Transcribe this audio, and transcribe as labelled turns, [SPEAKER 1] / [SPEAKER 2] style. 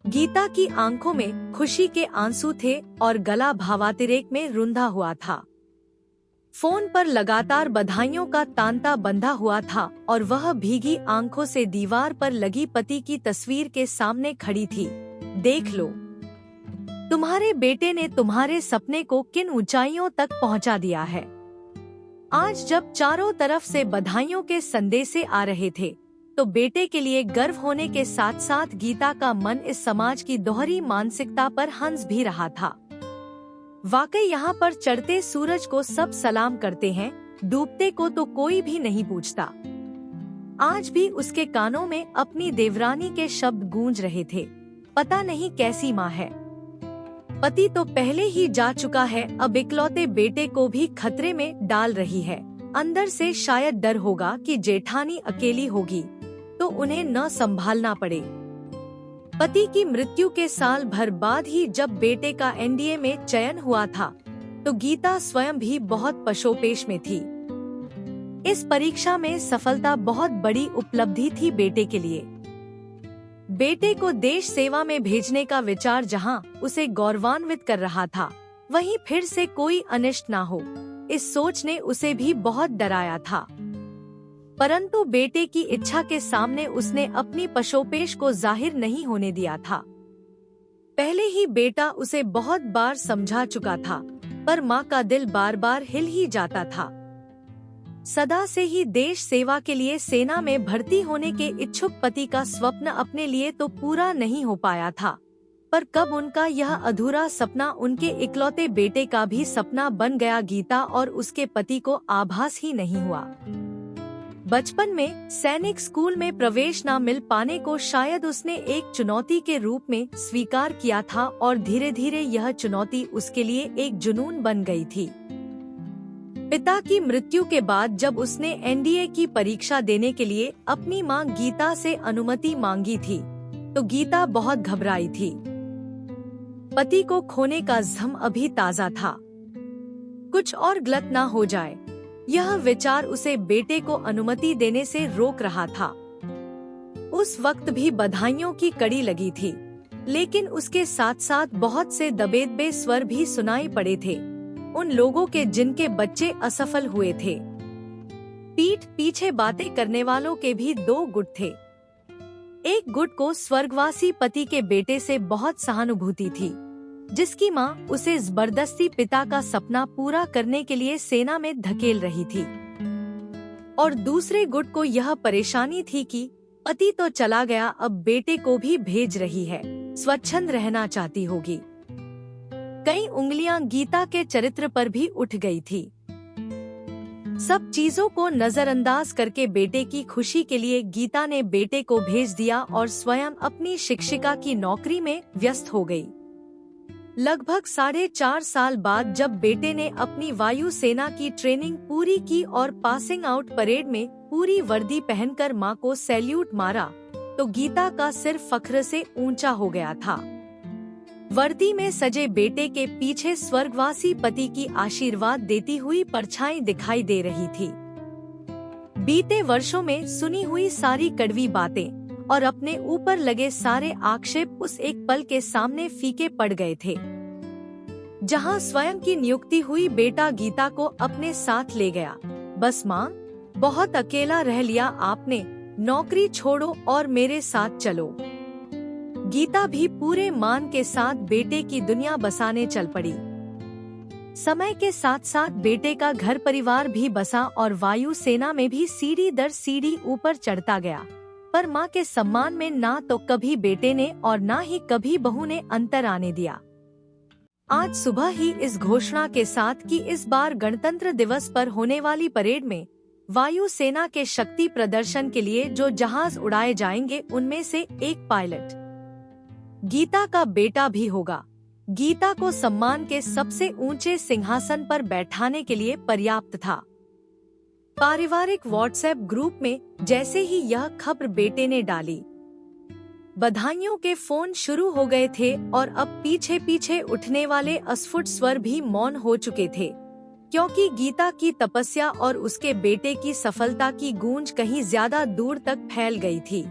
[SPEAKER 1] गीता की आंखों में खुशी के आंसू थे और गला भावातिरेक में रुंधा हुआ था। फोन पर लगातार बधाइयों का तांता बंधा हुआ था और वह भीगी आंखों से दीवार पर लगी पति की तस्वीर के सामने खड़ी थी। देख लो, तुम्हारे बेटे ने तुम्हारे सपने को किन ऊंचाइयों तक पहुंचा दिया है। आज जब चारों तरफ से बधाइयों के संदेशे आ रहे थे, तो बेटे के लिए गर्व होने के साथ साथ गीता का मन इस समाज की दोहरी मानसिकता पर हंस भी रहा था। वाकई यहाँ पर चढ़ते सूरज को सब सलाम करते हैं, डूबते को तो कोई भी नहीं पूछता। आज भी उसके कानों में अपनी देवरानी के शब्द गूंज रहे थे, पता नहीं कैसी माँ है। पति तो पहले ही जा चुका है, अब इकलौते बेटे को भी खतरे में डाल रही है। अंदर से शायद डर होगा कि जेठानी अकेली होगी तो उन्हें न संभालना पड़े। पति की मृत्यु के साल भर बाद ही जब बेटे का एनडीए में चयन हुआ था, तो गीता स्वयं भी बहुत पशोपेश में थी। इस परीक्षा में सफलता बहुत बड़ी उपलब्धि थी बेटे के लिए। बेटे को देश सेवा में भेजने का विचार जहां उसे गौरवान्वित कर रहा था, वहीं फिर से कोई अनिष्ट ना हो, इस सोच ने उसे भी बहुत डराया था। परंतु बेटे की इच्छा के सामने उसने अपनी पशोपेश को जाहिर नहीं होने दिया था। पहले ही बेटा उसे बहुत बार समझा चुका था, पर माँ का दिल बार बार हिल ही जाता था। सदा से ही देश सेवा के लिए सेना में भर्ती होने के इच्छुक पति का स्वप्न अपने लिए तो पूरा नहीं हो पाया था, पर कब उनका यह अधूरा सपना उनके इकलौते बेटे का भी सपना बन गया, गीता और उसके पति को आभास ही नहीं हुआ। बचपन में सैनिक स्कूल में प्रवेश न मिल पाने को शायद उसने एक चुनौती के रूप में स्वीकार किया था और धीरे धीरे यह चुनौती उसके लिए एक जुनून बन गई थी। पिता की मृत्यु के बाद जब उसने एनडीए की परीक्षा देने के लिए अपनी मां गीता से अनुमति मांगी थी, तो गीता बहुत घबराई थी। पति को खोने का जख्म अभी ताजा था, कुछ और गलत ना हो जाए, यह विचार उसे बेटे को अनुमति देने से रोक रहा था। उस वक्त भी बधाइयों की कड़ी लगी थी, लेकिन उसके साथ साथ बहुत से दबेदबे स्वर भी सुनाई पड़े थे, उन लोगों के जिनके बच्चे असफल हुए थे। पीठ पीछे बातें करने वालों के भी दो गुट थे। एक गुट को स्वर्गवासी पति के बेटे से बहुत सहानुभूति थी, जिसकी माँ उसे जबरदस्ती पिता का सपना पूरा करने के लिए सेना में धकेल रही थी, और दूसरे गुट को यह परेशानी थी कि पति तो चला गया, अब बेटे को भी भेज रही है, स्वच्छंद रहना चाहती होगी। कई उंगलियां गीता के चरित्र पर भी उठ गई थी। सब चीजों को नजरअंदाज करके बेटे की खुशी के लिए गीता ने बेटे को भेज दिया और स्वयं अपनी शिक्षिका की नौकरी में व्यस्त हो गई। लगभग 4.5 साल बाद जब बेटे ने अपनी वायु सेना की ट्रेनिंग पूरी की और पासिंग आउट परेड में पूरी वर्दी पहनकर मां को सैल्यूट मारा, तो गीता का सिर फख्र से ऊंचा हो गया था। वर्दी में सजे बेटे के पीछे स्वर्गवासी पति की आशीर्वाद देती हुई परछाई दिखाई दे रही थी। बीते वर्षों में सुनी हुई सारी कड़वी बातें और अपने ऊपर लगे सारे आक्षेप उस एक पल के सामने फीके पड़ गए थे, जहां स्वयं की नियुक्ति हुई बेटा गीता को अपने साथ ले गया। बस माँ, बहुत अकेला रह लिया आपने, नौकरी छोड़ो और मेरे साथ चलो। गीता भी पूरे मान के साथ बेटे की दुनिया बसाने चल पड़ी। समय के साथ साथ बेटे का घर परिवार भी बसा और वायु सेना में भी सीढ़ी दर सीढ़ी ऊपर चढ़ता गया, पर माँ के सम्मान में ना तो कभी बेटे ने और ना ही कभी बहू ने अंतर आने दिया। आज सुबह ही इस घोषणा के साथ कि इस बार गणतंत्र दिवस पर होने वाली परेड में वायु सेना के शक्ति प्रदर्शन के लिए जो जहाज उड़ाए जाएंगे, उनमें से एक पायलट गीता का बेटा भी होगा। गीता को सम्मान के सबसे ऊंचे सिंहासन पर बैठाने के लिए पर्याप्त था। पारिवारिक व्हाट्सएप ग्रुप में जैसे ही यह खबर बेटे ने डाली, बधाइयों के फोन शुरू हो गए थे और अब पीछे पीछे उठने वाले अस्फुट स्वर भी मौन हो चुके थे, क्योंकि गीता की तपस्या और उसके बेटे की सफलता की गूंज कहीं ज्यादा दूर तक फैल गई थी।